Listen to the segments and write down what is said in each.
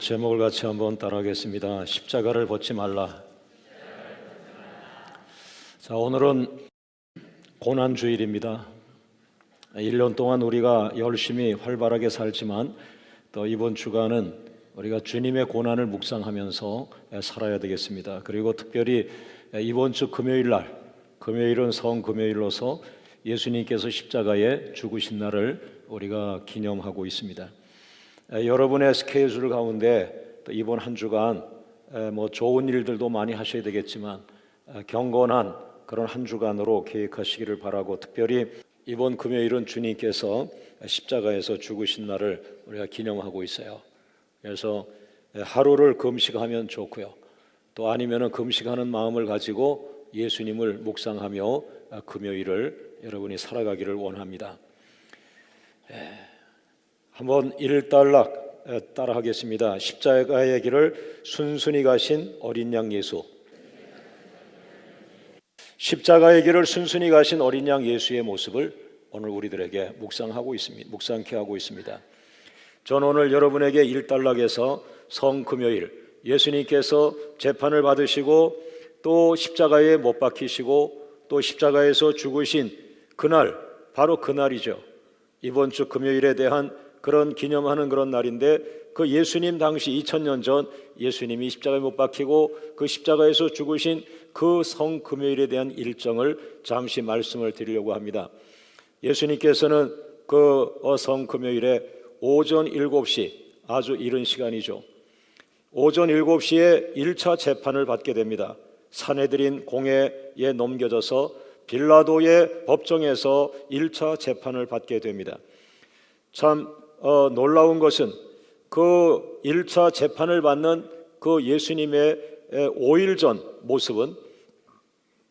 제목을 같이 한번 따라하겠습니다. 십자가를 벗지 말라. 자, 오늘은 고난주일입니다. 1년 동안 우리가 열심히 활발하게 살지만 또 이번 주간은 우리가 주님의 고난을 묵상하면서 살아야 되겠습니다. 그리고 특별히 이번 주 금요일은 성금요일로서 예수님께서 십자가에 죽으신 날을 우리가 기념하고 있습니다. 여러분의 스케줄 가운데 또 이번 한 주간 좋은 일들도 많이 하셔야 되겠지만 경건한 그런 한 주간으로 계획하시기를 바라고, 특별히 이번 금요일은 주님께서 십자가에서 죽으신 날을 우리가 기념하고 있어요. 그래서 하루를 금식하면 좋고요, 또 아니면은 금식하는 마음을 가지고 예수님을 묵상하며 금요일을 여러분이 살아가기를 원합니다. 한번 일단락 따라하겠습니다. 십자가의 길을 순순히 가신 어린 양 예수. 십자가의 길을 순순히 가신 어린 양 예수의 모습을 오늘 우리들에게 묵상케 하고 있습니다. 저는 오늘 여러분에게 일단락에서 성금요일, 예수님께서 재판을 받으시고 또 십자가에 못 박히시고 또 십자가에서 죽으신 그날, 바로 그날이죠. 이번 주 금요일에 대한 그런 기념하는 그런 날인데, 그 예수님 당시 2000년 전 예수님이 십자가에 못 박히고 그 십자가에서 죽으신 그 성금요일에 대한 일정을 잠시 말씀을 드리려고 합니다. 예수님께서는 그 성금요일에 오전 7시, 아주 이른 시간이죠, 오전 7시에 1차 재판을 받게 됩니다. 산헤드린 공회에 넘겨져서 빌라도의 법정에서 1차 재판을 받게 됩니다. 참 놀라운 것은 그 1차 재판을 받는 그 예수님의 5일 전 모습은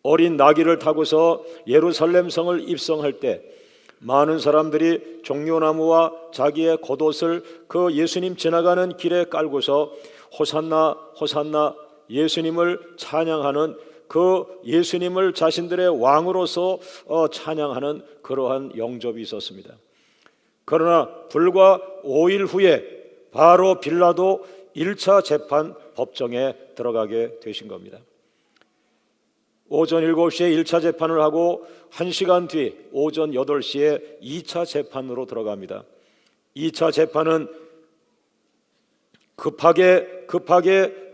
어린 나귀를 타고서 예루살렘 성을 입성할 때 많은 사람들이 종려나무와 자기의 겉옷을 그 예수님 지나가는 길에 깔고서 호산나 호산나 예수님을 찬양하는, 그 예수님을 자신들의 왕으로서 찬양하는 그러한 영접이 있었습니다. 그러나 불과 5일 후에 바로 빌라도 1차 재판 법정에 들어가게 되신 겁니다. 오전 7시에 1차 재판을 하고 1시간 뒤 오전 8시에 2차 재판으로 들어갑니다. 2차 재판은 급하게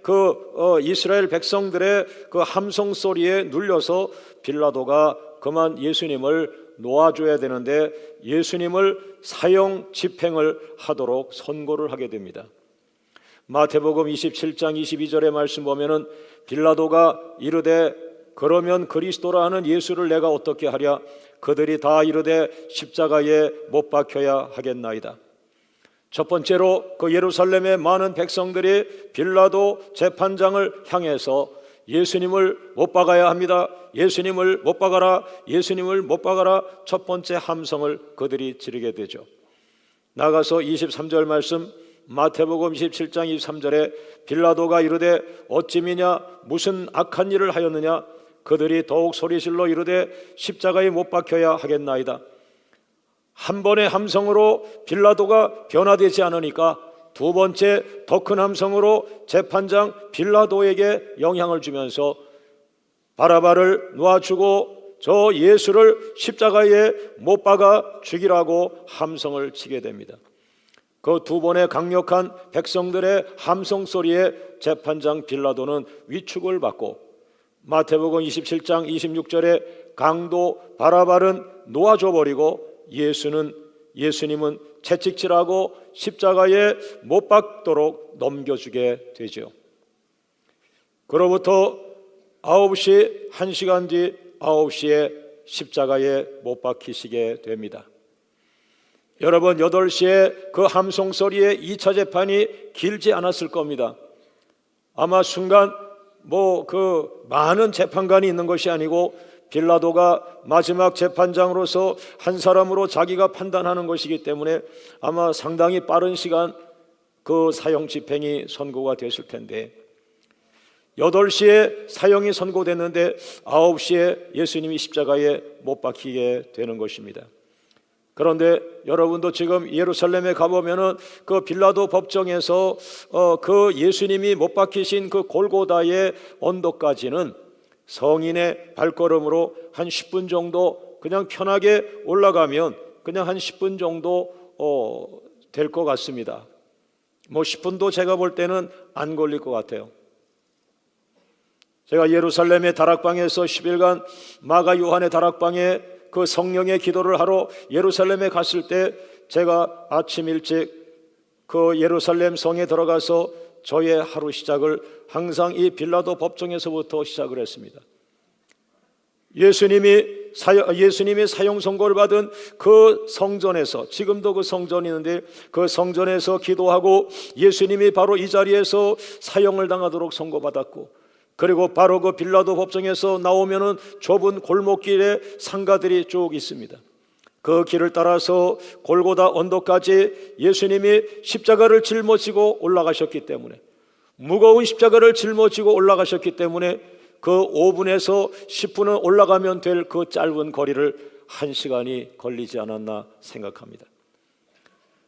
그 이스라엘 백성들의 그 함성 소리에 눌려서 빌라도가 그만 예수님을 놓아줘야 되는데 예수님을 사형 집행을 하도록 선고를 하게 됩니다. 마태복음 27장 22절의 말씀 보면은 빌라도가 이르되 그러면 그리스도라 하는 예수를 내가 어떻게 하랴? 그들이 다 이르되 십자가에 못 박혀야 하겠나이다. 첫 번째로 그 예루살렘의 많은 백성들이 빌라도 재판장을 향해서 예수님을 못 박아야 합니다. 예수님을 못 박아라. 예수님을 못 박아라. 첫 번째 함성을 그들이 지르게 되죠. 나가서 23절 말씀, 마태복음 27장 23절에 빌라도가 이르되 어찌미냐 무슨 악한 일을 하였느냐? 그들이 더욱 소리질러 이르되 십자가에 못 박혀야 하겠나이다. 한 번의 함성으로 빌라도가 변화되지 않으니까 두 번째 더 큰 함성으로 재판장 빌라도에게 영향을 주면서 바라바를 놓아주고 저 예수를 십자가에 못 박아 죽이라고 함성을 치게 됩니다. 그 두 번의 강력한 백성들의 함성 소리에 재판장 빌라도는 위축을 받고 마태복음 27장 26절에 강도 바라바는 놓아줘 버리고 예수님은 채찍질하고 십자가에 못 박도록 넘겨주게 되죠. 그로부터 9시, 1시간 뒤 9시에 십자가에 못 박히시게 됩니다. 여러분, 8시에 그 함성 소리에 2차 재판이 길지 않았을 겁니다. 아마 순간 그 많은 재판관이 있는 것이 아니고 빌라도가 마지막 재판장으로서 한 사람으로 자기가 판단하는 것이기 때문에 아마 상당히 빠른 시간 그 사형 집행이 선고가 됐을 텐데 8시에 사형이 선고됐는데 9시에 예수님이 십자가에 못 박히게 되는 것입니다. 그런데 여러분도 지금 예루살렘에 가보면은 그 빌라도 법정에서 그 예수님이 못 박히신 그 골고다의 언덕까지는 성인의 발걸음으로 한 10분 정도 그냥 편하게 올라가면 그냥 한 10분 정도 될 것 같습니다. 뭐 10분도 제가 볼 때는 안 걸릴 것 같아요. 제가 예루살렘의 다락방에서 10일간 마가 요한의 다락방에 그 성령의 기도를 하러 예루살렘에 갔을 때 제가 아침 일찍 그 예루살렘 성에 들어가서 저의 하루 시작을 항상 이 빌라도 법정에서부터 시작을 했습니다. 예수님이 사형 선고를 받은 그 성전에서, 지금도 그 성전이 있는데 그 성전에서 기도하고 예수님이 바로 이 자리에서 사형을 당하도록 선고받았고, 그리고 바로 그 빌라도 법정에서 나오면은 좁은 골목길에 상가들이 쭉 있습니다. 그 길을 따라서 골고다 언덕까지 예수님이 십자가를 짊어지고 올라가셨기 때문에, 무거운 십자가를 짊어지고 올라가셨기 때문에 그 5분에서 10분은 올라가면 될 그 짧은 거리를 1시간이 걸리지 않았나 생각합니다.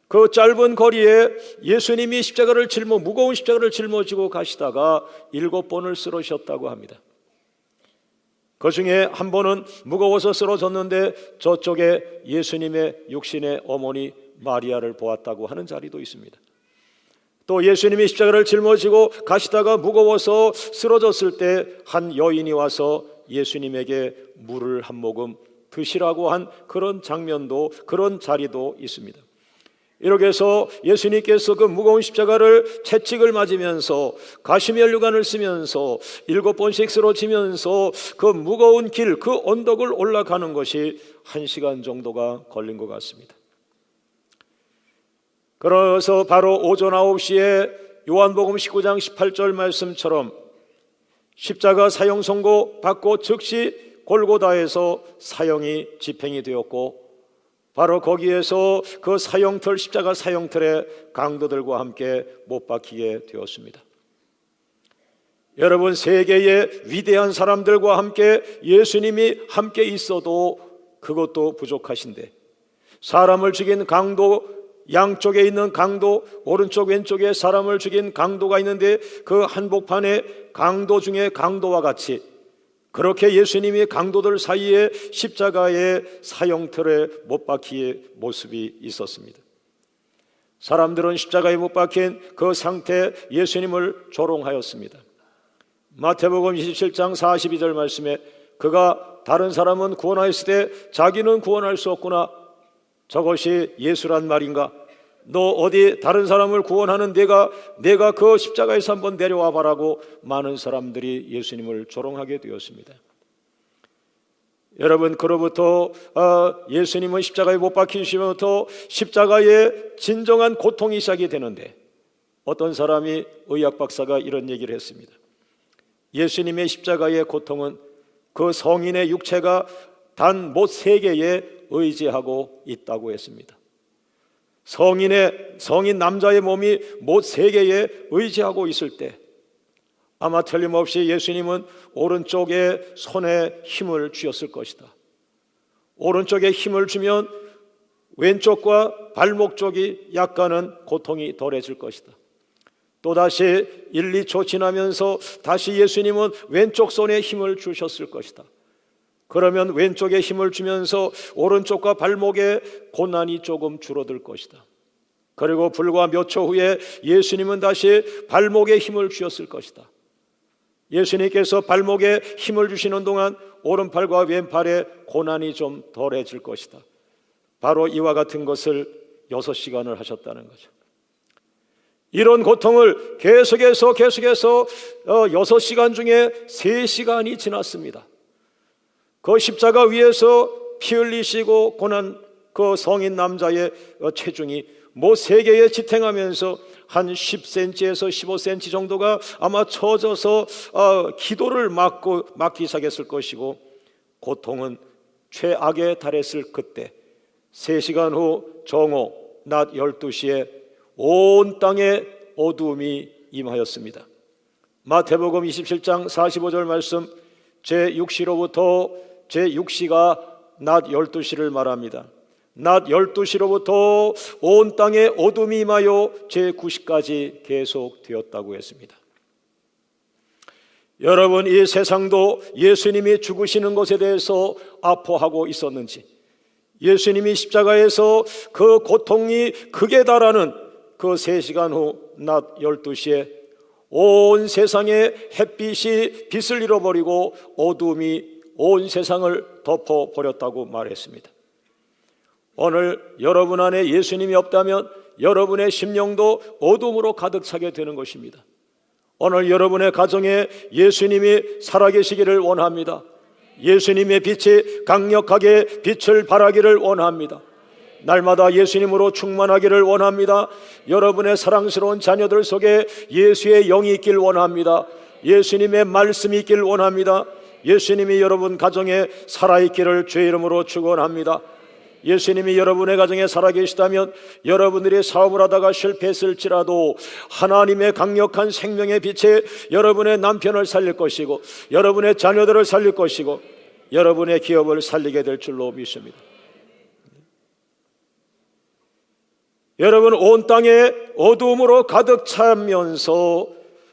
그 짧은 거리에 예수님이 무거운 십자가를 짊어지고 가시다가 7번을 쓰러졌다고 합니다. 그 중에 한 번은 무거워서 쓰러졌는데 저쪽에 예수님의 육신의 어머니 마리아를 보았다고 하는 자리도 있습니다. 또 예수님이 십자가를 짊어지고 가시다가 무거워서 쓰러졌을 때 한 여인이 와서 예수님에게 물을 한 모금 드시라고 한 그런 장면도, 그런 자리도 있습니다. 이렇게 해서 예수님께서 그 무거운 십자가를 채찍을 맞으면서 가시면류관을 쓰면서 7번씩 쓰러지면서 그 무거운 길, 그 언덕을 올라가는 것이 1시간 정도가 걸린 것 같습니다. 그래서 바로 오전 9시에 요한복음 19장 18절 말씀처럼 십자가 사형 선고 받고 즉시 골고다에서 사형이 집행이 되었고, 바로 거기에서 그 사형틀, 십자가 사형틀에 강도들과 함께 못 박히게 되었습니다. 여러분, 세계의 위대한 사람들과 함께 예수님이 함께 있어도 그것도 부족하신데, 사람을 죽인 강도, 양쪽에 있는 강도, 오른쪽 왼쪽에 사람을 죽인 강도가 있는데 그 한복판에 강도 중에 강도와 같이 그렇게 예수님이 강도들 사이에 십자가의 사형틀에 못 박힌 모습이 있었습니다. 사람들은 십자가에 못 박힌 그 상태 예수님을 조롱하였습니다. 마태복음 27장 42절 말씀에 그가 다른 사람은 구원하였을 때 자기는 구원할 수 없구나, 저것이 예수란 말인가? 너 어디 다른 사람을 구원하는 내가 그 십자가에서 한번 내려와 봐라고 많은 사람들이 예수님을 조롱하게 되었습니다. 여러분, 그로부터 예수님은 십자가에 못 박히시면부터 십자가의 진정한 고통이 시작이 되는데, 어떤 사람이, 의학 박사가 이런 얘기를 했습니다. 예수님의 십자가의 고통은 그 성인의 육체가 단 못 3개에 의지하고 있다고 했습니다. 성인 남자의 몸이 못 3개에 의지하고 있을 때 아마 틀림없이 예수님은 오른쪽에 손에 힘을 쥐었을 것이다. 오른쪽에 힘을 주면 왼쪽과 발목 쪽이 약간은 고통이 덜해질 것이다. 또다시 1, 2초 지나면서 다시 예수님은 왼쪽 손에 힘을 주셨을 것이다. 그러면 왼쪽에 힘을 주면서 오른쪽과 발목에 고난이 조금 줄어들 것이다. 그리고 불과 몇 초 후에 예수님은 다시 발목에 힘을 주었을 것이다. 예수님께서 발목에 힘을 주시는 동안 오른팔과 왼팔에 고난이 좀 덜해질 것이다. 바로 이와 같은 것을 6시간을 하셨다는 거죠. 이런 고통을 계속해서 6시간 중에 3시간이 지났습니다. 그 십자가 위에서 피 흘리시고 고난 그 성인 남자의 체중이 못 3개에 지탱하면서 한 10cm에서 15cm 정도가 아마 처져서 기도를 막기 시작했을 것이고, 고통은 최악에 달했을 그때 3시간 후 정오 낮 12시에 온 땅에 어두움이 임하였습니다. 마태복음 27장 45절 말씀, 제6시로부터 제6시가 낮 12시를 말합니다. 낮 12시로부터 온 땅에 어둠이 임하여 제9시까지 계속되었다고 했습니다. 여러분, 이 세상도 예수님이 죽으시는 것에 대해서 아파하고 있었는지, 예수님이 십자가에서 그 고통이 극에 달하는 그 3시간 후 낮 12시에 온 세상에 햇빛이 빛을 잃어버리고 어둠이 온 세상을 덮어버렸다고 말했습니다. 오늘 여러분 안에 예수님이 없다면 여러분의 심령도 어둠으로 가득 차게 되는 것입니다. 오늘 여러분의 가정에 예수님이 살아계시기를 원합니다. 예수님의 빛이 강력하게 빛을 발하기를 원합니다. 날마다 예수님으로 충만하기를 원합니다. 여러분의 사랑스러운 자녀들 속에 예수의 영이 있길 원합니다. 예수님의 말씀이 있길 원합니다. 예수님이 여러분 가정에 살아있기를 주의 이름으로 축원합니다. 예수님이 여러분의 가정에 살아계시다면 여러분들이 사업을 하다가 실패했을지라도 하나님의 강력한 생명의 빛에 여러분의 남편을 살릴 것이고, 여러분의 자녀들을 살릴 것이고, 여러분의 기업을 살리게 될 줄로 믿습니다. 여러분, 온 땅에 어둠으로 가득 차면서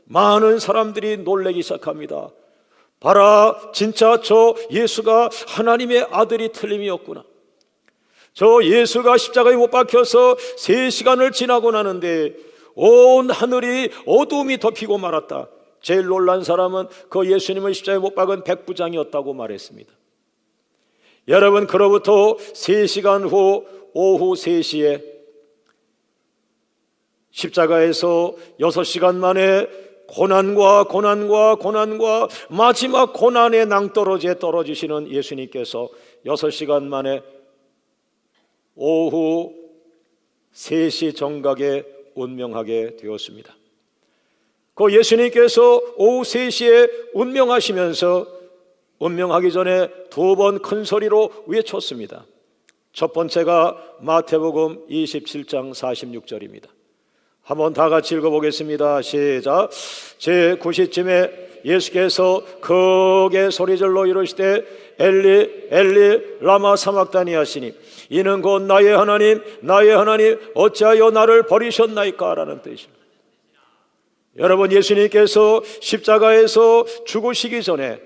많은 사람들이 놀라기 시작합니다. 봐라, 진짜 저 예수가 하나님의 아들이 틀림이 없구나. 저 예수가 십자가에 못 박혀서 3시간을 지나고 나는데 온 하늘이 어둠이 덮이고 말았다. 제일 놀란 사람은 그 예수님을 십자가에 못 박은 백부장이었다고 말했습니다. 여러분, 그로부터 3시간 후 오후 3시에 십자가에서 6시간 만에 고난과 마지막 고난의 낭떠러지에 떨어지시는 예수님께서 6시간 만에 오후 3시 정각에 운명하게 되었습니다. 그 예수님께서 오후 3시에 운명하시면서 운명하기 전에 2번 큰 소리로 외쳤습니다. 첫 번째가 마태복음 27장 46절입니다. 한번 다 같이 읽어보겠습니다. 시작. 제9시쯤에 예수께서 크게 소리질러 이르시되 엘리 엘리 라마 사막다니 하시니 이는 곧 나의 하나님 어찌하여 나를 버리셨나이까 라는 뜻입니다. 여러분, 예수님께서 십자가에서 죽으시기 전에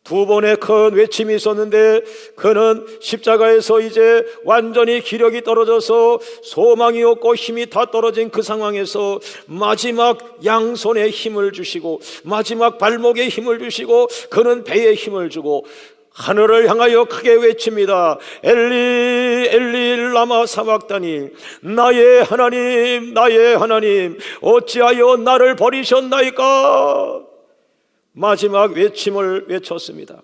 2번의 큰 외침이 있었는데, 그는 십자가에서 이제 완전히 기력이 떨어져서 소망이 없고 힘이 다 떨어진 그 상황에서 마지막 양손에 힘을 주시고 마지막 발목에 힘을 주시고 그는 배에 힘을 주고 하늘을 향하여 크게 외칩니다. 엘리 엘리 라마 사막다니, 나의 하나님 어찌하여 나를 버리셨나이까. 마지막 외침을 외쳤습니다.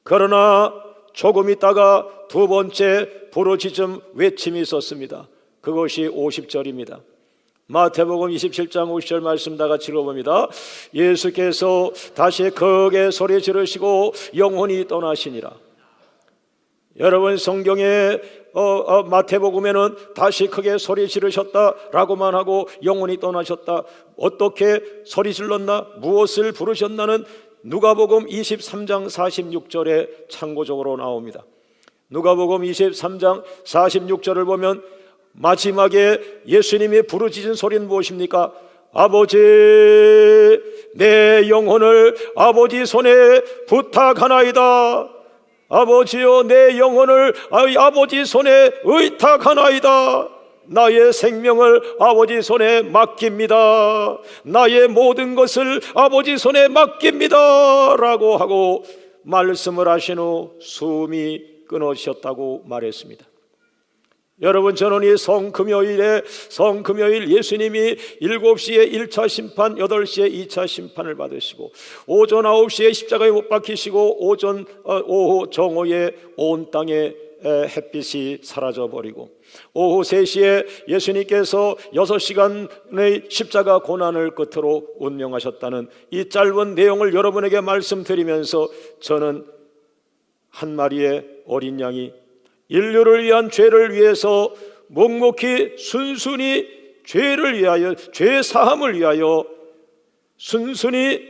그러나 조금 있다가 2번째 부르짖음 외침이 있었습니다. 그것이 50절입니다. 마태복음 27장 50절 말씀 다 같이 읽어봅니다. 예수께서 다시 크게 소리 지르시고 영혼이 떠나시니라. 여러분, 성경에 마태복음에는 다시 크게 소리 지르셨다라고만 하고 영혼이 떠나셨다. 어떻게 소리 질렀나, 무엇을 부르셨나는 누가복음 23장 46절에 참고적으로 나옵니다. 누가복음 23장 46절을 보면 마지막에 예수님이 부르짖은 소리는 무엇입니까? 아버지, 내 영혼을 아버지 손에 부탁하나이다. 아버지여, 내 영혼을 아버지 손에 의탁하나이다. 나의 생명을 아버지 손에 맡깁니다. 나의 모든 것을 아버지 손에 맡깁니다 라고 하고 말씀을 하신 후 숨이 끊어지셨다고 말했습니다. 여러분, 저는 이 성금요일 예수님이 7시에 1차 심판, 8시에 2차 심판을 받으시고 오전 9시에 십자가에 못 박히시고 오후 정오에 온 땅에 햇빛이 사라져버리고 오후 3시에 예수님께서 6시간의 십자가 고난을 끝으로 운명하셨다는 이 짧은 내용을 여러분에게 말씀드리면서 저는 한 마리의 어린 양이 인류를 위한 죄를 위해서 묵묵히 순순히 죄를 위하여, 죄 사함을 위하여 순순히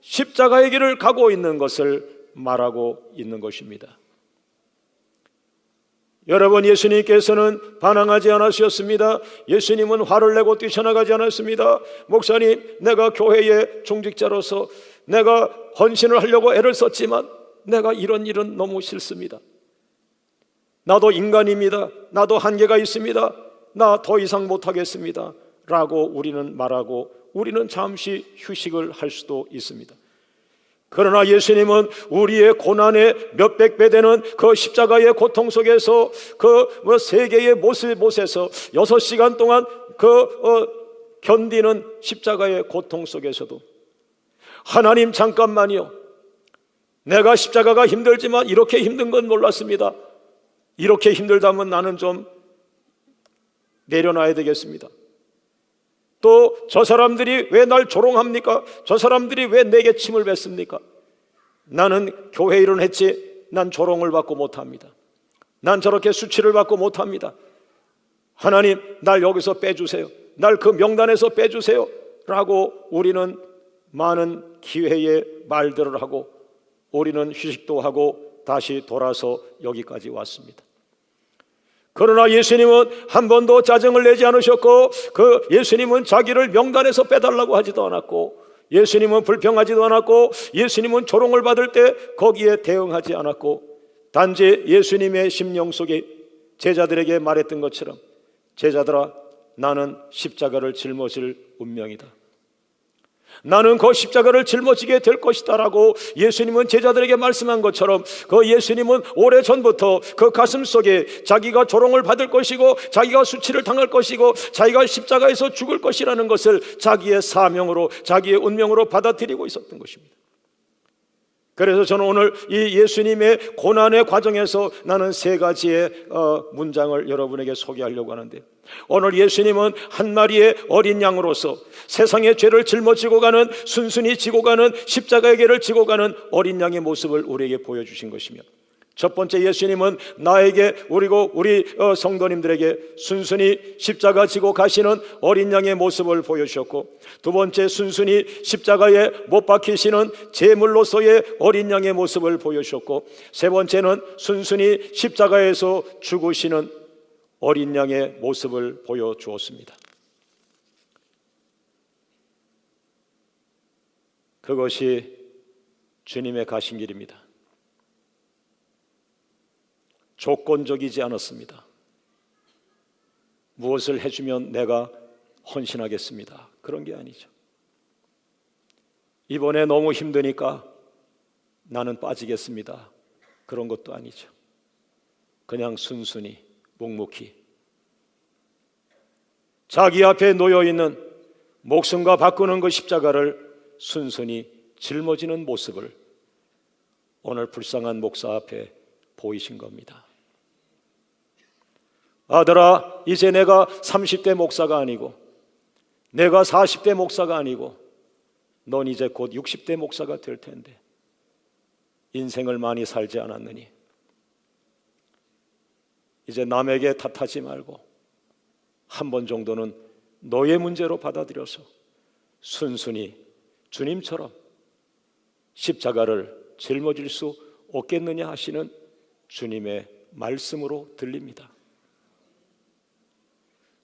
십자가의 길을 가고 있는 것을 말하고 있는 것입니다. 여러분, 예수님께서는 반항하지 않으셨습니다. 예수님은 화를 내고 뛰쳐나가지 않았습니다. 목사님, 내가 교회의 중직자로서 내가 헌신을 하려고 애를 썼지만 내가 이런 일은 너무 싫습니다. 나도 인간입니다. 나도 한계가 있습니다. 나 더 이상 못하겠습니다 라고 우리는 말하고 우리는 잠시 휴식을 할 수도 있습니다. 그러나 예수님은 우리의 고난의 몇백 배 되는 그 십자가의 고통 속에서 그 세계의 못에서 6시간 동안 견디는 십자가의 고통 속에서도 하나님, 잠깐만요, 내가 십자가가 힘들지만 이렇게 힘든 건 몰랐습니다. 이렇게 힘들다면 나는 좀 내려놔야 되겠습니다. 또 저 사람들이 왜 날 조롱합니까? 저 사람들이 왜 내게 침을 뱉습니까? 나는 교회 일은 했지 난 조롱을 받고 못합니다. 난 저렇게 수치를 받고 못합니다. 하나님, 날 여기서 빼주세요. 날 그 명단에서 빼주세요 라고 우리는 많은 기회의 말들을 하고 우리는 휴식도 하고 다시 돌아서 여기까지 왔습니다. 그러나 예수님은 한 번도 짜증을 내지 않으셨고 예수님은 자기를 명단에서 빼달라고 하지도 않았고 예수님은 불평하지도 않았고 예수님은 조롱을 받을 때 거기에 대응하지 않았고 단지 예수님의 심령 속에 제자들에게 말했던 것처럼 제자들아, 나는 십자가를 짊어질 운명이다. 나는 그 십자가를 짊어지게 될 것이다 라고 예수님은 제자들에게 말씀한 것처럼 예수님은 오래전부터 가슴 속에 자기가 조롱을 받을 것이고 자기가 수치를 당할 것이고 자기가 십자가에서 죽을 것이라는 것을 자기의 사명으로, 자기의 운명으로 받아들이고 있었던 것입니다. 그래서 저는 오늘 이 예수님의 고난의 과정에서 나는 3가지의 문장을 여러분에게 소개하려고 하는데, 오늘 예수님은 한 마리의 어린 양으로서 세상의 죄를 짊어지고 가는, 순순히 지고 가는, 십자가의 길을 지고 가는 어린 양의 모습을 우리에게 보여주신 것이며, 첫 번째, 예수님은 나에게, 그리고 우리 성도님들에게 순순히 십자가 지고 가시는 어린 양의 모습을 보여주셨고, 두 번째, 순순히 십자가에 못 박히시는 제물로서의 어린 양의 모습을 보여주셨고, 세 번째는 순순히 십자가에서 죽으시는 어린 양의 모습을 보여주었습니다. 그것이 주님의 가신 길입니다. 조건적이지 않았습니다. 무엇을 해주면 내가 헌신하겠습니다, 그런 게 아니죠. 이번에 너무 힘드니까 나는 빠지겠습니다, 그런 것도 아니죠. 그냥 순순히 묵묵히 자기 앞에 놓여있는 목숨과 바꾸는 그 십자가를 순순히 짊어지는 모습을 오늘 불쌍한 목사 앞에 보이신 겁니다. 아들아, 이제 내가 30대 목사가 아니고 내가 40대 목사가 아니고 넌 이제 곧 60대 목사가 될 텐데 인생을 많이 살지 않았느니 이제 남에게 탓하지 말고 한 번 정도는 너의 문제로 받아들여서 순순히 주님처럼 십자가를 짊어질 수 없겠느냐 하시는 주님의 말씀으로 들립니다.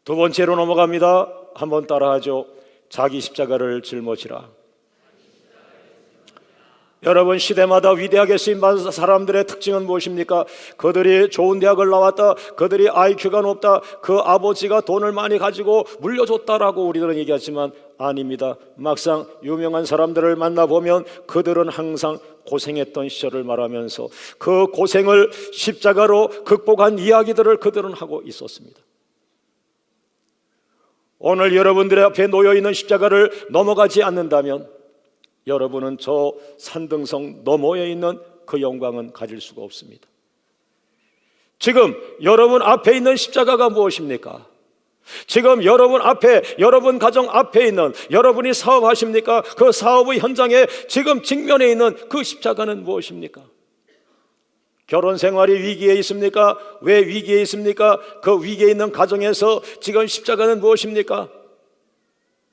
두 번째로 넘어갑니다. 한번 따라하죠. 자기 십자가를 짊어지라. 여러분, 시대마다 위대하게 쓰임받은 사람들의 특징은 무엇입니까? 그들이 좋은 대학을 나왔다, 그들이 IQ가 높다, 그 아버지가 돈을 많이 가지고 물려줬다라고 우리들은 얘기하지만 아닙니다. 막상 유명한 사람들을 만나보면 그들은 항상 고생했던 시절을 말하면서 그 고생을 십자가로 극복한 이야기들을 그들은 하고 있었습니다. 오늘 여러분들의 앞에 놓여있는 십자가를 넘어가지 않는다면 여러분은 저 산등성 너머에 있는 그 영광은 가질 수가 없습니다. 지금 여러분 앞에 있는 십자가가 무엇입니까? 지금 여러분 앞에, 여러분 가정 앞에 있는, 여러분이 사업하십니까? 그 사업의 현장에 지금 직면해 있는 그 십자가는 무엇입니까? 결혼 생활이 위기에 있습니까? 왜 위기에 있습니까? 그 위기에 있는 가정에서 지금 십자가는 무엇입니까?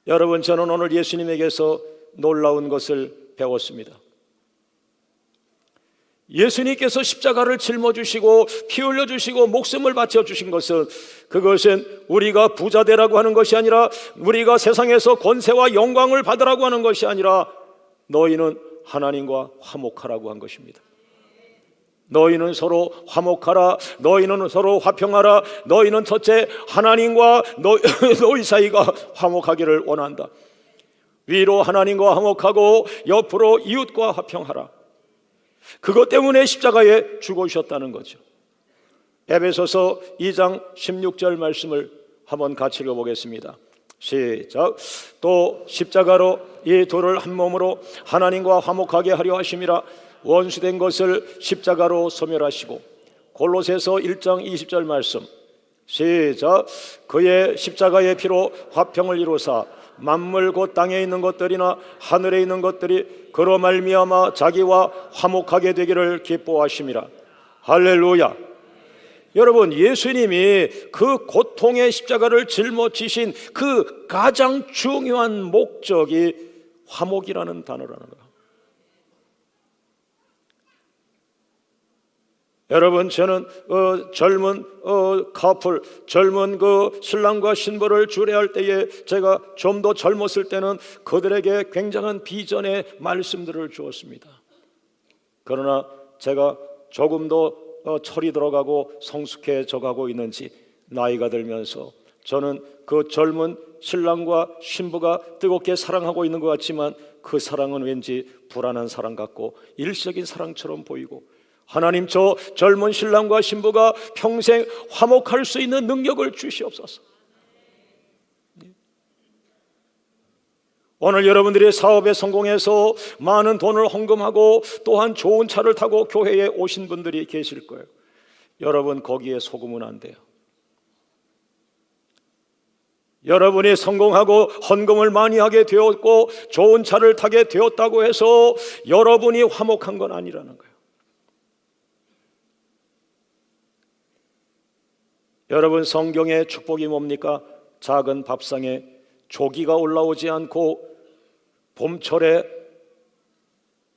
여러분, 저는 오늘 예수님에게서 놀라운 것을 배웠습니다. 예수님께서 십자가를 짊어주시고 피 흘려주시고 목숨을 바쳐주신 것은, 그것은 우리가 부자 되라고 하는 것이 아니라, 우리가 세상에서 권세와 영광을 받으라고 하는 것이 아니라, 너희는 하나님과 화목하라고 한 것입니다. 너희는 서로 화목하라, 너희는 서로 화평하라. 너희는 첫째 하나님과 너희 사이가 화목하기를 원한다. 위로 하나님과 화목하고 옆으로 이웃과 화평하라. 그것 때문에 십자가에 죽으셨다는 거죠. 에베소서 2장 16절 말씀을 한번 같이 읽어보겠습니다. 시작. 또 십자가로 이 둘을 한 몸으로 하나님과 화목하게 하려 하심이라. 원수된 것을 십자가로 소멸하시고. 골로새서 1장 20절 말씀. 시작. 그의 십자가의 피로 화평을 이루사 만물 곧 땅에 있는 것들이나 하늘에 있는 것들이 그로 말미암아 자기와 화목하게 되기를 기뻐하심이라. 할렐루야. 여러분, 예수님이 그 고통의 십자가를 짊어지신 그 가장 중요한 목적이 화목이라는 단어라는 거예요. 여러분, 저는 젊은 커플, 젊은 그 신랑과 신부를 주례할 때에, 제가 좀 더 젊었을 때는 그들에게 굉장한 비전의 말씀들을 주었습니다. 그러나 제가 조금 더 철이 들어가고 성숙해져 가고 있는지, 나이가 들면서 저는 그 젊은 신랑과 신부가 뜨겁게 사랑하고 있는 것 같지만, 그 사랑은 왠지 불안한 사랑 같고 일시적인 사랑처럼 보이고, 하나님, 저 젊은 신랑과 신부가 평생 화목할 수 있는 능력을 주시옵소서. 오늘 여러분들이 사업에 성공해서 많은 돈을 헌금하고 또한 좋은 차를 타고 교회에 오신 분들이 계실 거예요. 여러분, 거기에 속으면 안 돼요. 여러분이 성공하고 헌금을 많이 하게 되었고 좋은 차를 타게 되었다고 해서 여러분이 화목한 건 아니라는 거예요. 여러분, 성경의 축복이 뭡니까? 작은 밥상에 조기가 올라오지 않고 봄철에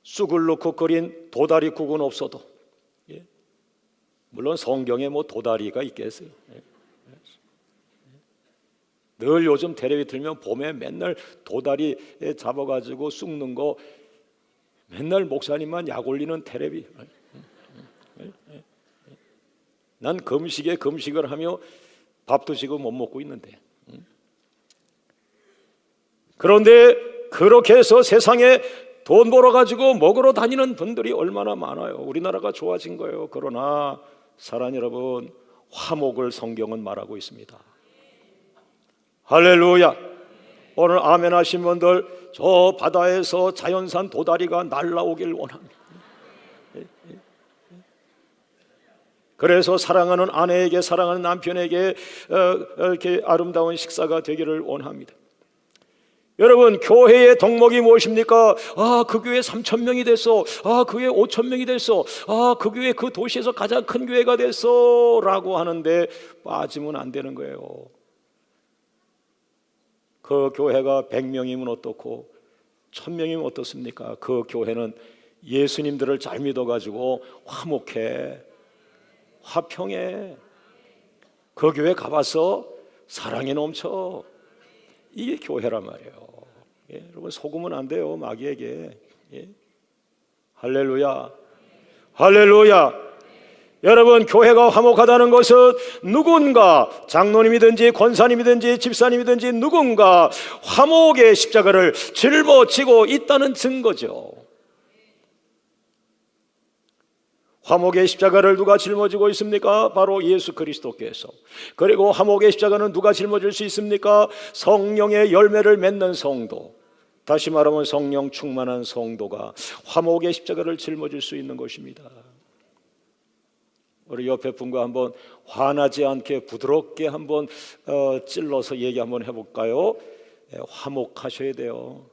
쑥을 넣고 끓인 도다리국은 없어도, 물론 성경에 뭐 도다리가 있겠어요. 늘 요즘 텔레비 틀면 봄에 맨날 도다리 잡아가지고 쑥는 거, 맨날 목사님만 약 올리는 텔레비. 난 금식에 금식을 하며 밥도 지금 못 먹고 있는데. 그런데 그렇게 해서 세상에 돈 벌어가지고 먹으러 다니는 분들이 얼마나 많아요. 우리나라가 좋아진 거예요. 그러나 사랑 여러분, 화목을 성경은 말하고 있습니다. 할렐루야. 오늘 아멘 하신 분들, 저 바다에서 자연산 도다리가 날라오길 원합니다. 그래서 사랑하는 아내에게, 사랑하는 남편에게 이렇게 아름다운 식사가 되기를 원합니다. 여러분, 교회의 덕목이 무엇입니까? 그 교회 3,000명이 됐어. 그 교회 5,000명이 됐어. 그 교회 그 도시에서 가장 큰 교회가 됐어 라고 하는데 빠지면 안 되는 거예요. 그 교회가 100명이면 어떻고 1,000명이면 어떻습니까? 그 교회는 예수님들을 잘 믿어가지고 화목해, 화평해. 그 교회 가봐서 사랑이 넘쳐. 이게 교회란 말이에요. 여러분, 속으면 안 돼요, 마귀에게. 할렐루야. 할렐루야. 여러분, 교회가 화목하다는 것은 누군가, 장로님이든지 권사님이든지 집사님이든지 누군가 화목의 십자가를 짊어지고 있다는 증거죠. 화목의 십자가를 누가 짊어지고 있습니까? 바로 예수 그리스도께서. 그리고 화목의 십자가는 누가 짊어질 수 있습니까? 성령의 열매를 맺는 성도, 다시 말하면 성령 충만한 성도가 화목의 십자가를 짊어질 수 있는 것입니다. 우리 옆에 분과 한번 화나지 않게 부드럽게 한번 찔러서 얘기 한번 해볼까요? 화목하셔야 돼요.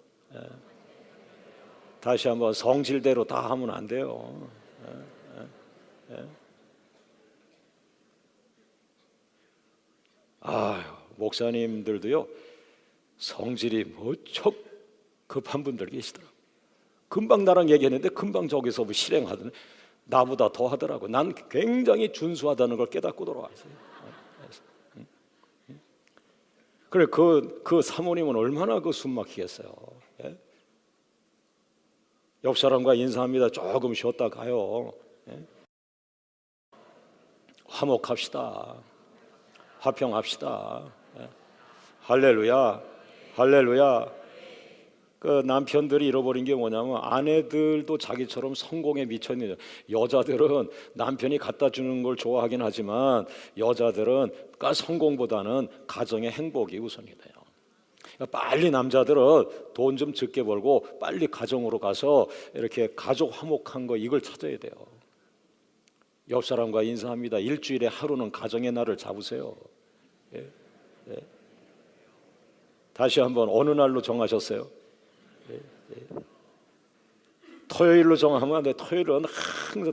다시 한번 성질대로 다 하면 안 돼요. 목사님들도요, 성질이 무척 급한 분들 계시더라고요. 금방 나랑 얘기했는데 금방 저기서 뭐 실행하더니 나보다 더 하더라고. 난 굉장히 준수하다는 걸 깨닫고 돌아왔어요. 그래, 그 사모님은 얼마나 그 숨막히겠어요. 예? 옆 사람과 인사합니다. 조금 쉬었다 가요. 예? 화목합시다. 화평합시다. 예? 할렐루야, 할렐루야. 그 남편들이 잃어버린 게 뭐냐면 아내들도 자기처럼 성공에 미쳐있는 여자들은 남편이 갖다 주는 걸 좋아하긴 하지만 여자들은 성공보다는 가정의 행복이 우선이 돼요. 그러니까 빨리 남자들은 돈 좀 적게 벌고 빨리 가정으로 가서 이렇게 가족 화목한 거 이걸 찾아야 돼요. 옆 사람과 인사합니다. 일주일에 하루는 가정의 날을 잡으세요. 예? 예? 다시 한번 어느 날로 정하셨어요? 토요일로 정하면 안 돼. 토요일은 항상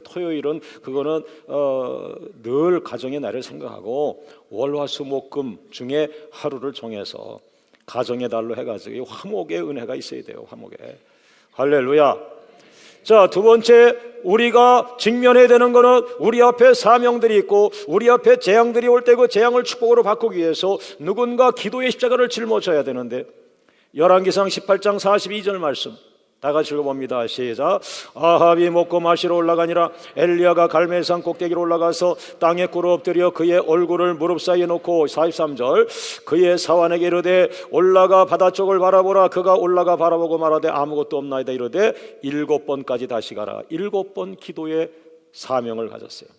그거는 늘 가정의 날을 생각하고 월화수목금 중에 하루를 정해서 가정의 달로 해가지고 화목의 은혜가 있어야 돼요. 화목의 할렐루야. 자, 두 번째 우리가 직면해야 되는 것은 우리 앞에 사명들이 있고 우리 앞에 재앙들이 올 때 그 재앙을 축복으로 바꾸기 위해서 누군가 기도의 십자가를 짊어져야 되는데 열왕기상 18장 42절 말씀 다 같이 읽어봅니다. 시작. 아합이 먹고 마시러 올라가니라 엘리야가 갈멜산 꼭대기로 올라가서 땅에 꿇어 엎드려 그의 얼굴을 무릎 사이에 놓고 43절 그의 사환에게 이르되 올라가 바다 쪽을 바라보라. 그가 올라가 바라보고 말하되 아무것도 없나이다. 이르되 7번까지 다시 가라. 7번 기도의 사명을 가졌어요.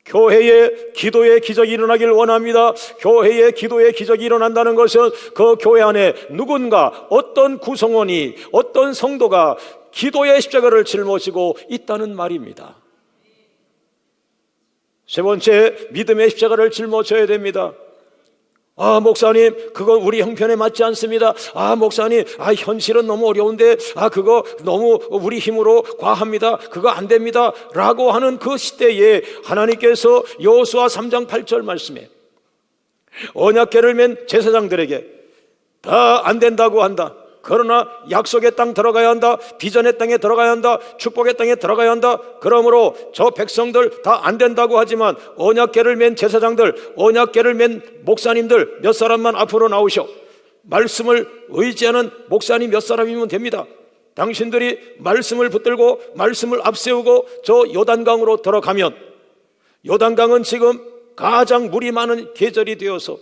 교회에 기도의 기적이 일어나길 원합니다. 교회에 기도의 기적이 일어난다는 것은 그 교회 안에 누군가 어떤 구성원이 어떤 성도가 기도의 십자가를 짊어지고 있다는 말입니다. 세 번째, 믿음의 십자가를 짊어져야 됩니다. 아, 목사님, 그건 우리 형편에 맞지 않습니다. 아, 목사님, 현실은 너무 어려운데, 그거 너무 우리 힘으로 과합니다. 그거 안 됩니다. 라고 하는 그 시대에 하나님께서 여호수아 3장 8절 말씀에 언약궤를 맨 제사장들에게 다 안 된다고 한다. 그러나 약속의 땅 들어가야 한다. 비전의 땅에 들어가야 한다. 축복의 땅에 들어가야 한다. 그러므로 저 백성들 다 안 된다고 하지만 언약궤를 맨 제사장들, 언약궤를 맨 목사님들 몇 사람만 앞으로 나오셔. 말씀을 의지하는 목사님 몇 사람이면 됩니다. 당신들이 말씀을 붙들고 말씀을 앞세우고 저 요단강으로 들어가면 요단강은 지금 가장 물이 많은 계절이 되어서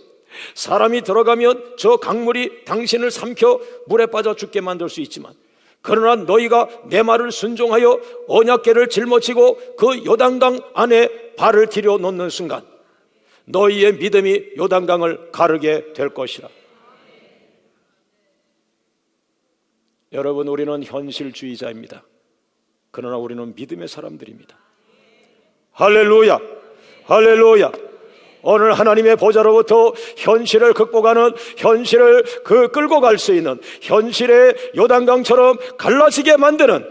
사람이 들어가면 저 강물이 당신을 삼켜 물에 빠져 죽게 만들 수 있지만 그러나 너희가 내 말을 순종하여 언약궤를 짊어지고 그 요단강 안에 발을 들여 놓는 순간 너희의 믿음이 요단강을 가르게 될 것이라. 여러분, 우리는 현실주의자입니다. 그러나 우리는 믿음의 사람들입니다. 할렐루야, 할렐루야. 오늘 하나님의 보좌로부터 현실을 극복하는, 현실을 끌고 갈 수 있는, 현실의 요단강처럼 갈라지게 만드는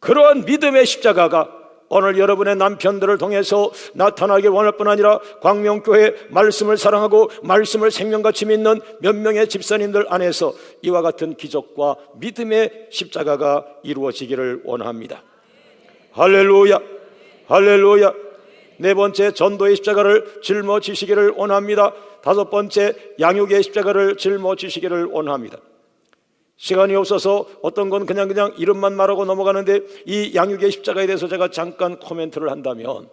그러한 믿음의 십자가가 오늘 여러분의 남편들을 통해서 나타나길 원할 뿐 아니라 광명교회 말씀을 사랑하고 말씀을 생명같이 믿는 몇 명의 집사님들 안에서 이와 같은 기적과 믿음의 십자가가 이루어지기를 원합니다. 할렐루야, 할렐루야. 네 번째, 전도의 십자가를 짊어지시기를 원합니다. 다섯 번째, 양육의 십자가를 짊어지시기를 원합니다. 시간이 없어서 어떤 건 그냥 이름만 말하고 넘어가는데 이 양육의 십자가에 대해서 제가 잠깐 코멘트를 한다면,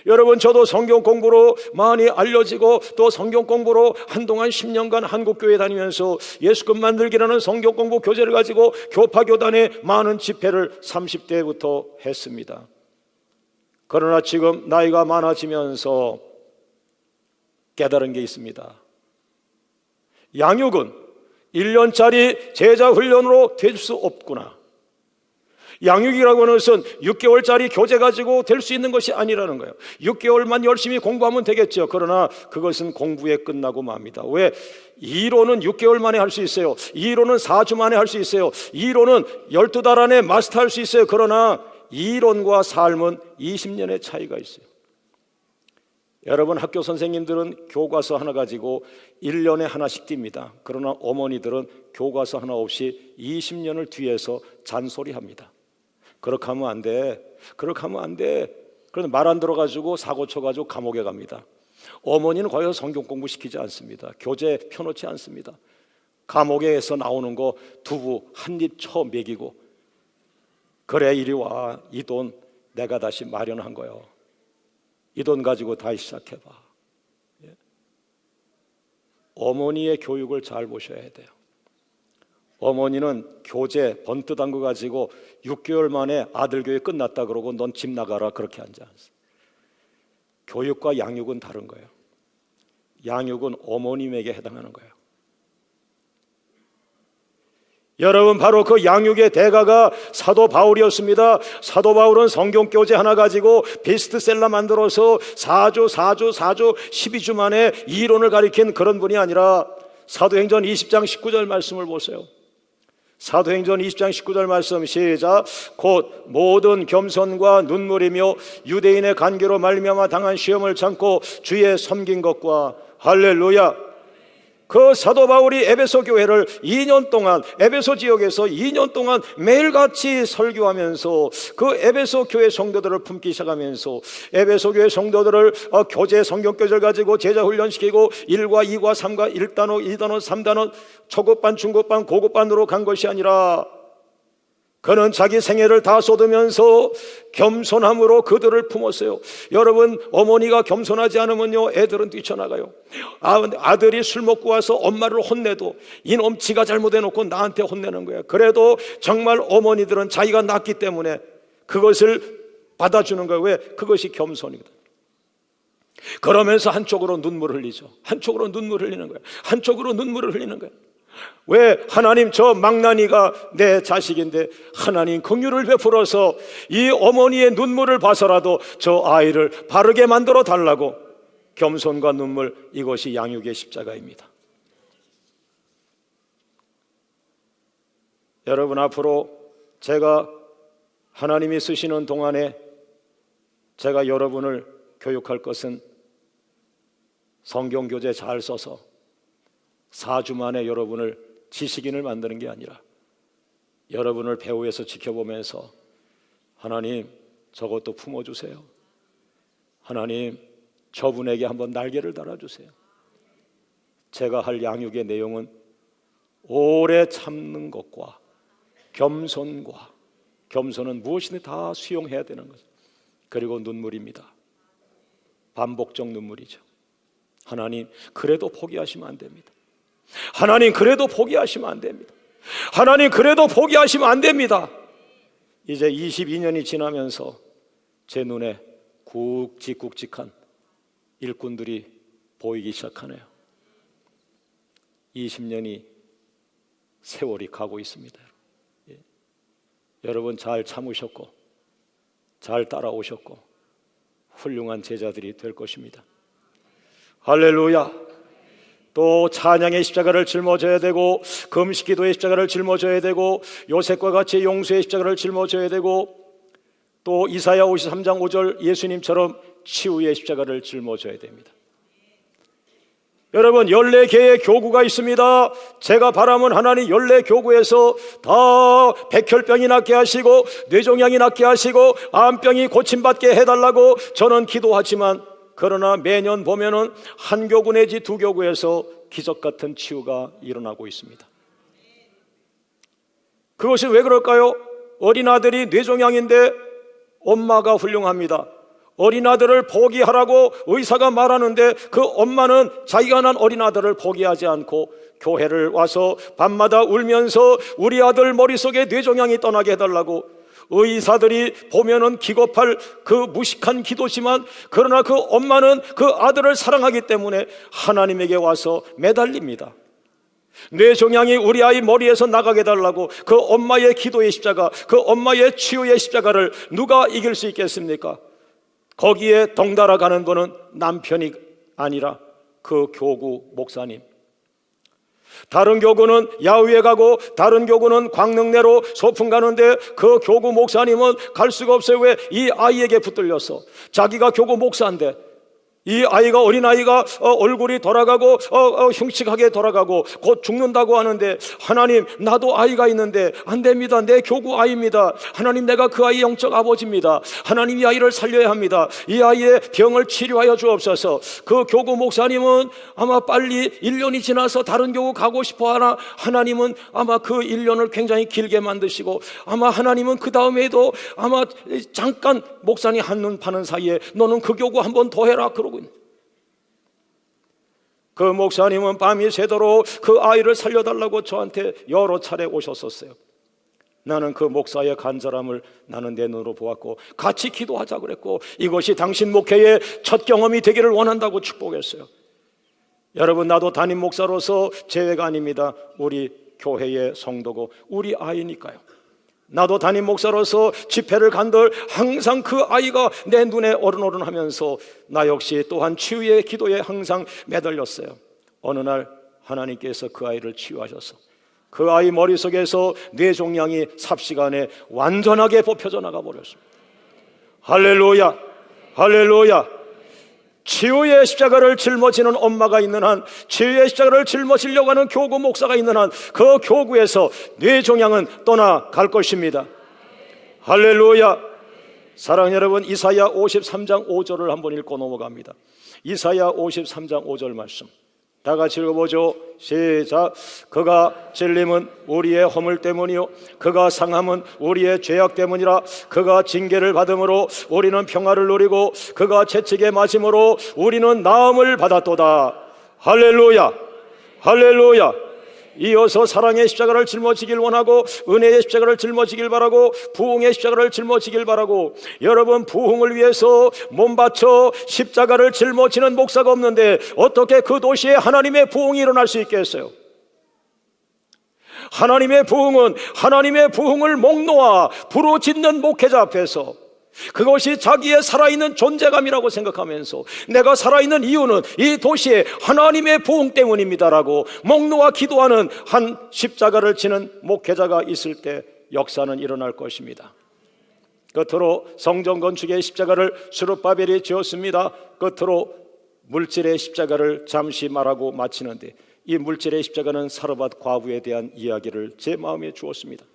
여러분, 저도 성경 공부로 많이 알려지고 또 성경 공부로 한동안 10년간 한국교회 다니면서 예수급 만들기라는 성경 공부 교재를 가지고 교파교단의 많은 집회를 30대부터 했습니다. 그러나 지금 나이가 많아지면서 깨달은 게 있습니다. 양육은 1년짜리 제자 훈련으로 될 수 없구나. 양육이라고 하는 것은 6개월짜리 교재 가지고 될 수 있는 것이 아니라는 거예요. 6개월만 열심히 공부하면 되겠죠. 그러나 그것은 공부에 끝나고 맙니다. 왜? 이론은 6개월 만에 할 수 있어요. 이론은 4주 만에 할 수 있어요. 이론은 12달 안에 마스터할 수 있어요. 그러나 이론과 삶은 20년의 차이가 있어요. 여러분, 학교 선생님들은 교과서 하나 가지고 1년에 하나씩 띱니다. 그러나 어머니들은 교과서 하나 없이 20년을 뒤에서 잔소리합니다. 그렇게 하면 안 돼. 그렇게 하면 안 돼. 그런데 말 안 들어가지고 사고 쳐가지고 감옥에 갑니다. 어머니는 거기서 성경 공부시키지 않습니다. 교재 펴놓지 않습니다. 감옥에서 나오는 거 두부 한 입 쳐 먹이고, 그래 이리 와. 이 돈 내가 다시 마련한 거요. 이 돈 가지고 다시 시작해봐. 예. 어머니의 교육을 잘 보셔야 돼요. 어머니는 교재 번뜩한 거 가지고 6개월 만에 아들 교육 끝났다 그러고 넌 집 나가라 그렇게 하지 않습니다. 교육과 양육은 다른 거예요. 양육은 어머님에게 해당하는 거예요. 여러분, 바로 그 양육의 대가가 사도 바울이었습니다. 사도 바울은 성경 교재 하나 가지고 베스트셀러 만들어서 4주 12주 만에 이론을 가리킨 그런 분이 아니라 사도행전 20장 19절 말씀을 보세요. 사도행전 20장 19절 말씀 시작. 곧 모든 겸손과 눈물이며 유대인의 간계로 말미암아 당한 시험을 참고 주의 섬긴 것과, 할렐루야. 그 사도 바울이 에베소 교회를 2년 동안, 에베소 지역에서 2년 동안 매일같이 설교하면서 그 에베소 교회 성도들을 품기 시작하면서 에베소 교회 성도들을 교재 성경 교재를 가지고 제자 훈련시키고 1과 2과 3과 1단원, 2단원, 3단원, 초급반, 중급반, 고급반으로 간 것이 아니라 그는 자기 생애를 다 쏟으면서 겸손함으로 그들을 품었어요. 여러분, 어머니가 겸손하지 않으면요, 애들은 뛰쳐나가요. 아들이 술 먹고 와서 엄마를 혼내도 이놈 지가 잘못해놓고 나한테 혼내는 거예요. 그래도 정말 어머니들은 자기가 낳기 때문에 그것을 받아주는 거예요. 왜? 그것이 겸손이거든. 그러면서 한쪽으로 눈물을 흘리죠. 한쪽으로 눈물 흘리는 거예요. 한쪽으로 눈물을 흘리는 거예요. 왜? 하나님, 저 망나니가 내 자식인데 하나님 긍휼을 베풀어서 이 어머니의 눈물을 봐서라도 저 아이를 바르게 만들어 달라고. 겸손과 눈물, 이것이 양육의 십자가입니다. 여러분, 앞으로 제가 하나님이 쓰시는 동안에 제가 여러분을 교육할 것은 성경 교재 잘 써서 4주 만에 여러분을 지식인을 만드는 게 아니라 여러분을 배후에서 지켜보면서 하나님, 저것도 품어주세요. 하나님, 저분에게 한번 날개를 달아주세요. 제가 할 양육의 내용은 오래 참는 것과 겸손과, 겸손은 무엇이든 다 수용해야 되는 거죠. 그리고 눈물입니다. 반복적 눈물이죠. 하나님, 그래도 포기하시면 안 됩니다. 하나님, 그래도 포기하시면 안 됩니다. 하나님, 그래도 포기하시면 안 됩니다. 이제 22년이 지나면서 제 눈에 굵직굵직한 일꾼들이 보이기 시작하네요. 20년이 세월이 가고 있습니다. 예. 여러분, 잘 참으셨고 잘 따라오셨고 훌륭한 제자들이 될 것입니다. 할렐루야. 또 찬양의 십자가를 짊어져야 되고, 금식기도의 십자가를 짊어져야 되고, 요셉과 같이 용서의 십자가를 짊어져야 되고, 또 이사야 53장 5절 예수님처럼 치유의 십자가를 짊어져야 됩니다. 여러분, 14개의 교구가 있습니다. 제가 바라면 하나님 14교구에서 다 백혈병이 낫게 하시고 뇌종양이 낫게 하시고 암병이 고침받게 해달라고 저는 기도하지만, 그러나 매년 보면은 한 교구 내지 두 교구에서 기적 같은 치유가 일어나고 있습니다. 그것이 왜 그럴까요? 어린아들이 뇌종양인데 엄마가 훌륭합니다. 어린아들을 포기하라고 의사가 말하는데 그 엄마는 자기가 난 어린아들을 포기하지 않고 교회를 와서 밤마다 울면서 우리 아들 머릿속에 뇌종양이 떠나게 해달라고. 의사들이 보면은 기겁할 그 무식한 기도지만, 그러나 그 엄마는 그 아들을 사랑하기 때문에 하나님에게 와서 매달립니다. 뇌종양이 우리 아이 머리에서 나가게 해달라고. 그 엄마의 기도의 십자가, 그 엄마의 치유의 십자가를 누가 이길 수 있겠습니까? 거기에 덩달아 가는 분은 남편이 아니라 그 교구 목사님. 다른 교구는 야외에 가고 다른 교구는 광릉내로 소풍 가는데 그 교구 목사님은 갈 수가 없어요. 왜? 이 아이에게 붙들려서. 자기가 교구 목사인데 이 아이가, 어린아이가 얼굴이 돌아가고 흉측하게 돌아가고 곧 죽는다고 하는데, 하나님, 나도 아이가 있는데 안 됩니다. 내 교구 아이입니다. 하나님, 내가 그 아이의 영적 아버지입니다. 하나님, 이 아이를 살려야 합니다. 이 아이의 병을 치료하여 주옵소서. 그 교구 목사님은 아마 빨리 1년이 지나서 다른 교구 가고 싶어 하나, 하나님은 아마 그 1년을 굉장히 길게 만드시고, 아마 하나님은 그 다음에도 아마 잠깐 목사님 한눈 파는 사이에 너는 그 교구 한 번 더 해라 그러고, 그 목사님은 밤이 새도록 그 아이를 살려달라고 저한테 여러 차례 오셨었어요. 나는 그 목사의 간절함을 나는 내 눈으로 보았고 같이 기도하자 그랬고, 이것이 당신 목회의 첫 경험이 되기를 원한다고 축복했어요. 여러분, 나도 담임 목사로서 제외가 아닙니다. 우리 교회의 성도고 우리 아이니까요. 나도 담임 목사로서 집회를 간들 항상 그 아이가 내 눈에 어른어른하면서 나 역시 또한 치유의 기도에 항상 매달렸어요. 어느 날 하나님께서 그 아이를 치유하셔서 그 아이 머릿속에서 뇌종양이 삽시간에 완전하게 뽑혀져 나가 버렸습니다. 할렐루야, 할렐루야. 치유의 십자가를 짊어지는 엄마가 있는 한, 치유의 십자가를 짊어지려고 하는 교구 목사가 있는 한, 그 교구에서 뇌종양은 떠나갈 것입니다. 할렐루야. 사랑하는 여러분, 이사야 53장 5절을 한번 읽고 넘어갑니다. 이사야 53장 5절 말씀 다 같이 읽어보죠. 시작. 그가 찔림은 우리의 허물 때문이요 그가 상함은 우리의 죄악 때문이라. 그가 징계를 받음으로 우리는 평화를 누리고 그가 채찍에 맞음으로 우리는 나음을 받았도다. 할렐루야, 할렐루야. 이어서 사랑의 십자가를 짊어지길 원하고 은혜의 십자가를 짊어지길 바라고 부흥의 십자가를 짊어지길 바라고, 여러분, 부흥을 위해서 몸 바쳐 십자가를 짊어지는 목사가 없는데 어떻게 그 도시에 하나님의 부흥이 일어날 수 있겠어요? 하나님의 부흥은 하나님의 부흥을 목 놓아 부르짖는 목회자 앞에서, 그것이 자기의 살아있는 존재감이라고 생각하면서 내가 살아있는 이유는 이 도시에 하나님의 부흥 때문입니다라고 목 놓아 기도하는 한 십자가를 지는 목회자가 있을 때 역사는 일어날 것입니다. 끝으로 성전 건축의 십자가를 스룹바벨이 지었습니다. 끝으로 물질의 십자가를 잠시 말하고 마치는데, 이 물질의 십자가는 사르밧 과부에 대한 이야기를 제 마음에 주었습니다.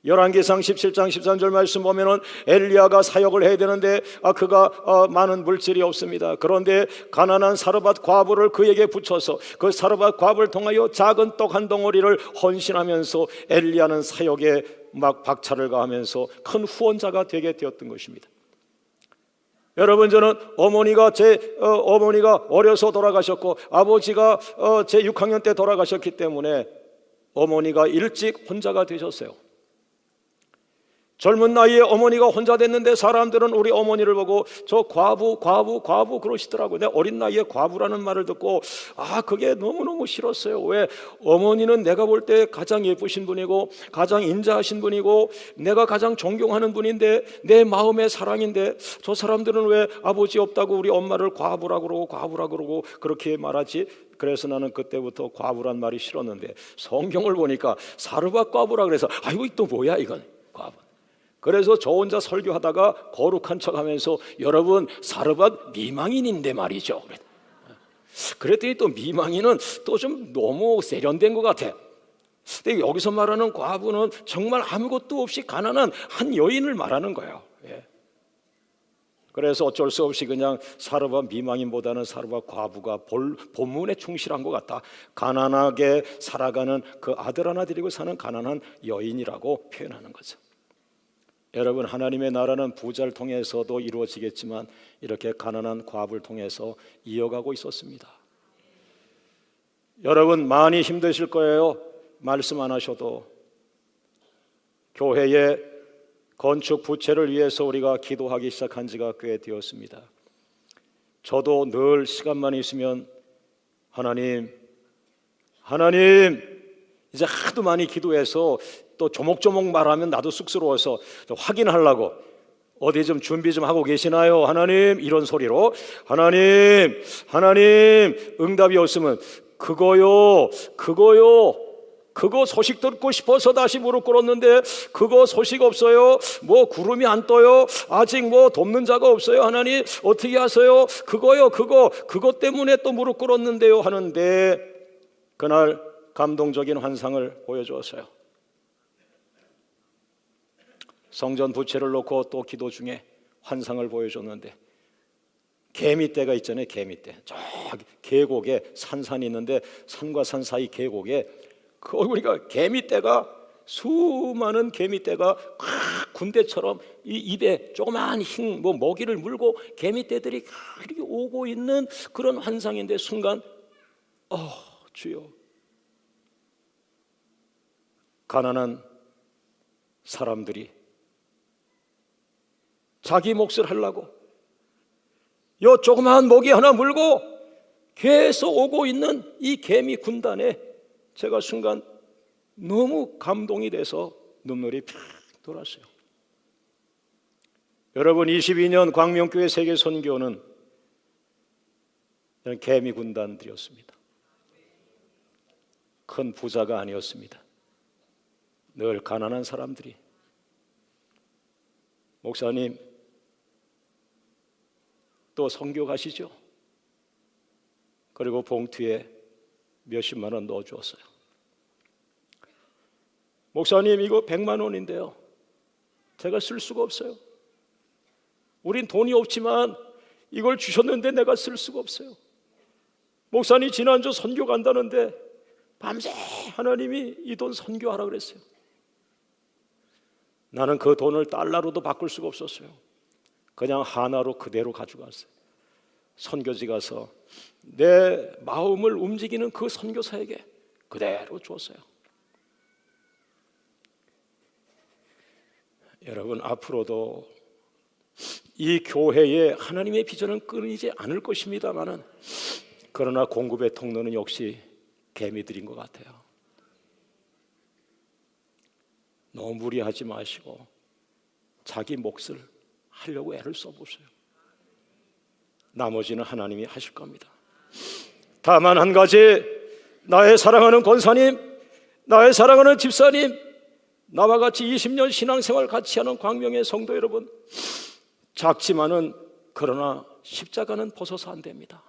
열왕기상 17장 13절 말씀 보면은 엘리야가 사역을 해야 되는데 그가 많은 물질이 없습니다. 그런데 가난한 사르밧 과부를 그에게 붙여서 그 사르밧 과부를 통하여 작은 떡 한 덩어리를 헌신하면서 엘리야는 사역에 막 박차를 가하면서 큰 후원자가 되게 되었던 것입니다. 여러분, 저는 어머니가 어려서 돌아가셨고 아버지가 제 6학년 때 돌아가셨기 때문에 어머니가 일찍 혼자가 되셨어요. 젊은 나이에 어머니가 혼자 됐는데 사람들은 우리 어머니를 보고 저 과부 그러시더라고요. 내 어린 나이에 과부라는 말을 듣고 그게 너무너무 싫었어요. 왜? 어머니는 내가 볼 때 가장 예쁘신 분이고 가장 인자하신 분이고 내가 가장 존경하는 분인데 내 마음의 사랑인데 저 사람들은 왜 아버지 없다고 우리 엄마를 과부라고 그러고 그렇게 말하지? 그래서 나는 그때부터 과부란 말이 싫었는데 성경을 보니까 사르밧 과부라 그래서 이거 또 뭐야 이건 과부. 그래서 저 혼자 설교하다가 거룩한 척하면서 여러분 사르밧 미망인인데 말이죠. 그랬더니 또 미망인은 또 좀 너무 세련된 것 같아. 근데 여기서 말하는 과부는 정말 아무것도 없이 가난한 한 여인을 말하는 거예요. 그래서 어쩔 수 없이 그냥 사르밧 미망인보다는 사르밧 과부가 본문에 충실한 것 같다. 가난하게 살아가는 그 아들 하나 데리고 사는 가난한 여인이라고 표현하는 거죠. 여러분, 하나님의 나라는 부자를 통해서도 이루어지겠지만 이렇게 가난한 과부를 통해서 이어가고 있었습니다. 여러분, 많이 힘드실 거예요. 말씀 안 하셔도. 교회의 건축 부채를 위해서 우리가 기도하기 시작한 지가 꽤 되었습니다. 저도 늘 시간만 있으면 하나님 이제 하도 많이 기도해서 또 조목조목 말하면 나도 쑥스러워서 확인하려고 어디 좀 준비 좀 하고 계시나요? 하나님, 이런 소리로 하나님 응답이 없으면 그거요 그거 소식 듣고 싶어서 다시 무릎 꿇었는데 그거 소식 없어요. 뭐 구름이 안 떠요. 아직 뭐 돕는 자가 없어요. 하나님 어떻게 하세요? 그거요, 그거 때문에 또 무릎 꿇었는데요 하는데 그날 감동적인 환상을 보여주었어요. 성전 부채를 놓고 또 기도 중에 환상을 보여줬는데 개미떼가 있잖아요. 개미떼. 저 계곡에 산이 있는데 산과 산 사이 계곡에 그러니까 개미떼가 수많은 개미떼가 군대처럼 이 입에 조그마한 흰 먹이를 물고 개미떼들이 이렇게 오고 있는 그런 환상인데 순간 주여, 가난한 사람들이 자기 몫을 하려고 요 조그마한 먹이 하나 물고 계속 오고 있는 이 개미 군단에 제가 순간 너무 감동이 돼서 눈물이 팍 돌았어요. 여러분, 22년 광명교회 세계 선교는 개미 군단들이었습니다. 큰 부자가 아니었습니다. 늘 가난한 사람들이 목사님 또 선교 가시죠? 그리고 봉투에 몇십만 원 넣어주었어요. 목사님 이거 100만 원인데요 제가 쓸 수가 없어요. 우린 돈이 없지만 이걸 주셨는데 내가 쓸 수가 없어요. 목사님 지난주 선교 간다는데 밤새 하나님이 이 돈 선교하라 그랬어요. 나는 그 돈을 달러로도 바꿀 수가 없었어요. 그냥 하나로 그대로 가져갔어요. 선교지 가서 내 마음을 움직이는 그 선교사에게 그대로 줬어요. 여러분, 앞으로도 이 교회에 하나님의 비전은 끊이지 않을 것입니다만은 그러나 공급의 통로는 역시 개미들인 것 같아요. 너무 무리하지 마시고 자기 몫을 하려고 애를 써보세요. 나머지는 하나님이 하실 겁니다. 다만 한 가지, 나의 사랑하는 권사님, 나의 사랑하는 집사님, 나와 같이 20년 신앙생활 같이 하는 광명의 성도 여러분, 작지만은 그러나 십자가는 벗어서 안 됩니다.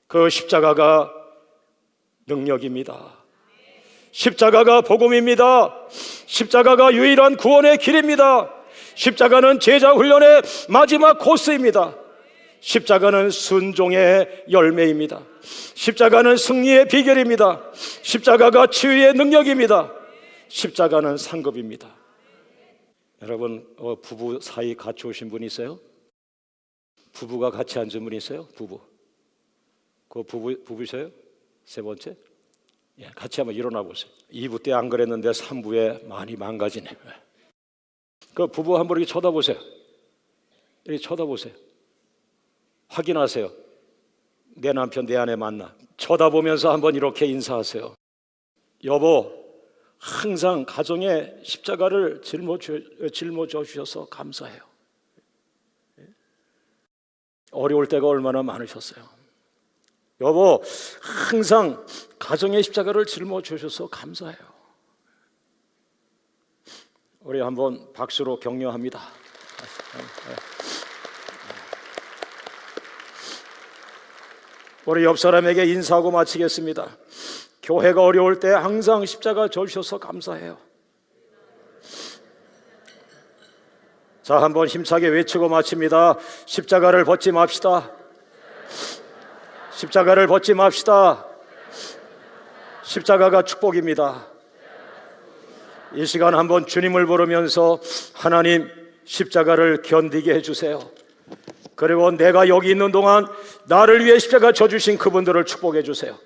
그 십자가가 능력입니다. 십자가가 복음입니다. 십자가가 유일한 구원의 길입니다. 십자가는 제자 훈련의 마지막 코스입니다. 십자가는 순종의 열매입니다. 십자가는 승리의 비결입니다. 십자가가 치유의 능력입니다. 십자가는 상급입니다. 여러분, 부부 사이 같이 오신 분 있어요? 부부가 같이 앉은 분 있어요? 부부. 그 부부셔요? 세 번째? 예, 같이 한번 일어나 보세요. 2부 때 안 그랬는데 3부에 많이 망가지네. 그 부부 한번 이렇게 쳐다보세요. 이렇게 쳐다보세요. 확인하세요. 내 남편 내 아내 맞나? 쳐다보면서 한번 이렇게 인사하세요. 여보, 항상 가정에 십자가를 짊어져 주셔서 감사해요. 어려울 때가 얼마나 많으셨어요. 여보, 항상 가정의 십자가를 짊어져 주셔서 감사해요. 우리 한번 박수로 격려합니다. 우리 옆 사람에게 인사하고 마치겠습니다. 교회가 어려울 때 항상 십자가 져주셔서 감사해요. 자, 한번 힘차게 외치고 마칩니다. 십자가를 벗지 맙시다. 십자가를 벗지 맙시다. 십자가가 축복입니다. 이 시간 한번 주님을 부르면서 하나님, 십자가를 견디게 해주세요. 그리고 내가 여기 있는 동안 나를 위해 십자가 져주신 그분들을 축복해 주세요.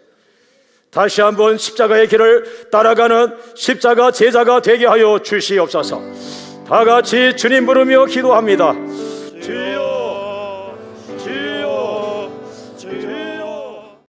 다시 한번 십자가의 길을 따라가는 십자가 제자가 되게 하여 주시옵소서. 다 같이 주님 부르며 기도합니다. 주여.